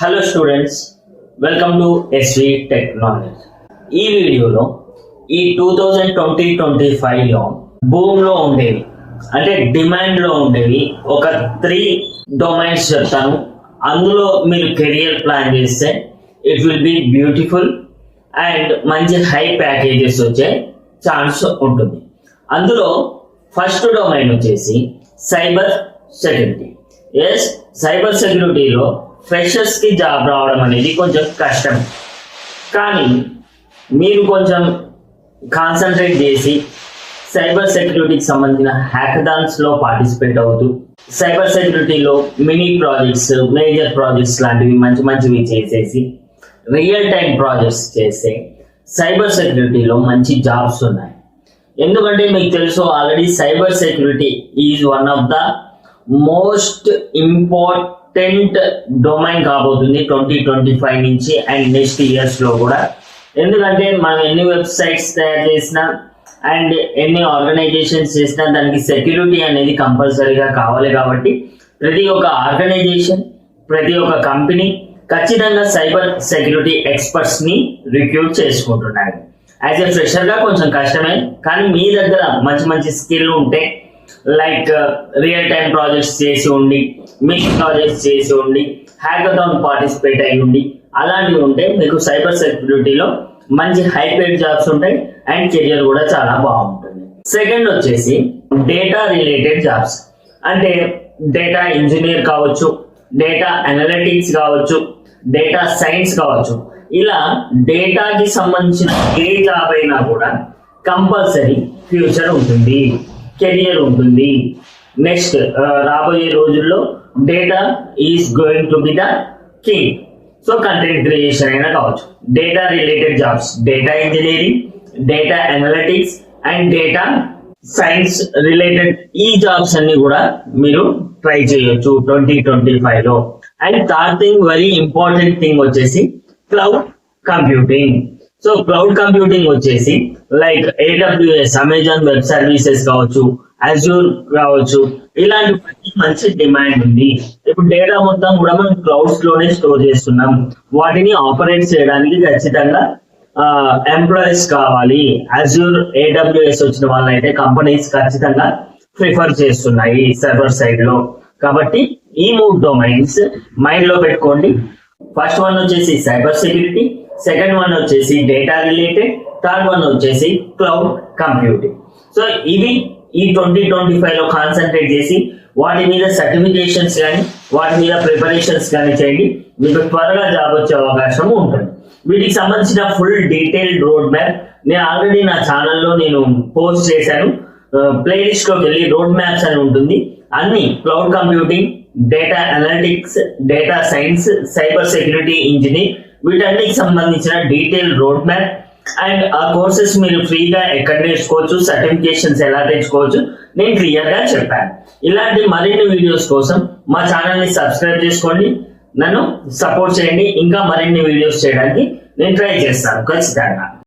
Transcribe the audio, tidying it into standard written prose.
Hello students, welcome to SV technology. ఈ వీడియోలో ఈ 2020-25లో భూమిలో ఉండేవి అంటే డిమాండ్లో ఉండేవి ఒక 3 డొమైన్స్ చెప్తాను. అందులో మీరు కెరియర్ ప్లాన్ చేస్తే it will be beautiful and మంచి హై ప్యాకేజెస్ వచ్చే ఛాన్స్ ఉంటుంది. అందులో ఫస్ట్ డొమైన్ వచ్చేసి సైబర్ సెక్యూరిటీ. ఎస్, సైబర్ సెక్యూరిటీలో ఫ్రెషర్స్ కి జాబ్ రావడం అనేది కొంచెం కష్టం, కానీ మీరు కొంచెం కాన్సన్ట్రేట్ చేసి సైబర్ సెక్యూరిటీకి సంబంధించిన హ్యాకథాన్స్ లో పార్టిసిపేట్ అవుతూ సైబర్ సెక్యూరిటీలో మినీ ప్రాజెక్ట్స్, మేజర్ ప్రాజెక్ట్స్ లాంటివి మంచివి చేసేసి రియల్ టైం ప్రాజెక్ట్స్ చేస్తే సైబర్ సెక్యూరిటీలో మంచి జాబ్స్ ఉన్నాయి. ఎందుకంటే మీకు తెలుసు already cyber security is one of the most important domain కాబోతుంది 2025 నుంచి అండ్ నెక్స్ట్ ఇయర్స్ లో కూడా. ఎందుకంటే మనం ఎన్ని వెబ్సైట్స్ తయారు చేసినా అండ్ ఎన్ని ఆర్గనైజేషన్స్ చేసినా దానికి సెక్యూరిటీ అనేది కంపల్సరీగా కావాలి. కాబట్టి ప్రతి ఒక్క ఆర్గనైజేషన్, ప్రతి ఒక్క కంపెనీ ఖచ్చితంగా సైబర్ సెక్యూరిటీ ఎక్స్పర్ట్స్ ని రిక్రూట్ చేసుకుంటున్నారు. యాజ్ ఎ ఫ్రెషర్ గా కొంచెం కష్టమే, కానీ మీ దగ్గర మంచి స్కిల్ ఉంటే లైక్ రియల్ టైం ప్రాజెక్ట్స్ చేసి ఉండి, మినీ ప్రాజెక్ట్స్ చేసి ఉండి, హ్యాకథాన్ పార్టిసిపేట్ అయి ఉండి, అలాంటివి ఉంటే మీకు సైబర్ సెక్యూరిటీలో మంచి హై పేడ్ జాబ్స్ ఉంటాయి అండ్ కెరియర్ కూడా చాలా బాగుంటుంది. సెకండ్ వచ్చేసి డేటా రిలేటెడ్ జాబ్స్. అంటే డేటా ఇంజనీర్ కావచ్చు, డేటా అనలిటిక్స్ కావచ్చు, డేటా సైన్స్ కావచ్చు. ఇలా డేటాకి సంబంధించిన ఏ జాబ్ అయినా కూడా కంపల్సరీ ఫ్యూచర్ ఉంటుంది, కెరియర్ ఉంటుంది. నెక్స్ట్ రాబోయే రోజుల్లో data is going to be the king. So content creation అయినా కావచ్చు, data related jobs, data engineering, data analytics and data science related ఈ జాబ్స్ అన్ని కూడా మీరు ట్రై చేయొచ్చు 2025 లో. And third thing, very important thing వచ్చేసి cloud computing. So cloud computing వచ్చేసి like AWS, Amazon web services కావచ్చు, అజూర్ కావచ్చు, ఇలాంటి మంచి డిమాండ్ ఉంది. ఇప్పుడు డేటా మొత్తం కూడా మనం క్లౌడ్స్ లోనే స్టోర్ చేస్తున్నాం. వాటిని ఆపరేట్ చేయడానికి ఖచ్చితంగా ఎంప్లాయీస్ కావాలి. అజూర్, AWS వచ్చిన వాళ్ళైతే కంపెనీస్ ఖచ్చితంగా ప్రిఫర్ చేస్తున్నాయి సర్వర్ సైడ్ లో. కాబట్టి ఈ 3 డొమైన్స్ మైండ్ లో పెట్టుకోండి. ఫస్ట్ వన్ వచ్చేసి సైబర్ సెక్యూరిటీ, సెకండ్ వన్ వచ్చేసి డేటా రిలేటెడ్, థర్డ్ వన్ వచ్చేసి క్లౌడ్ కంప్యూటింగ్. సో ఇవి ఈ 2025 లో కాన్సన్ట్రేట్ చేసి వాటి మీద సర్టిఫికేషన్స్ కానీ వాటి మీద ప్రిపరేషన్స్ కానీ చేయండి. మీకు త్వరగా జాబ్ వచ్చే అవకాశం ఉంటుంది. వీటికి సంబంధించిన ఫుల్ డీటెయిల్డ్ రోడ్ మ్యాప్ నేను ఆల్రెడీ నా ఛానల్లో నేను పోస్ట్ చేశాను. ప్లేలిస్ట్ లోకి వెళ్ళి రోడ్ మ్యాప్స్ అని ఉంటుంది. అన్ని cloud computing, data analytics, data science, cyber security engineer, వీటన్నిటికి సంబంధించిన డీటెయిల్ రోడ్ మ్యాప్ అండ్ ఆ కోర్సెస్ మీరు ఫ్రీగా ఎక్కడ నేర్చుకోవచ్చు, సర్టిఫికేషన్స్ ఎలా తెచ్చుకోవచ్చు నేను క్లియర్ గా చెప్పాను. ఇలాంటి మరిన్ని వీడియోస్ కోసం మా ఛానల్ ని సబ్స్క్రైబ్ చేసుకోండి, నన్ను సపోర్ట్ చేయండి. ఇంకా మరిన్ని వీడియోస్ చేయడానికి నేను ట్రై చేస్తాను ఖచ్చితంగా.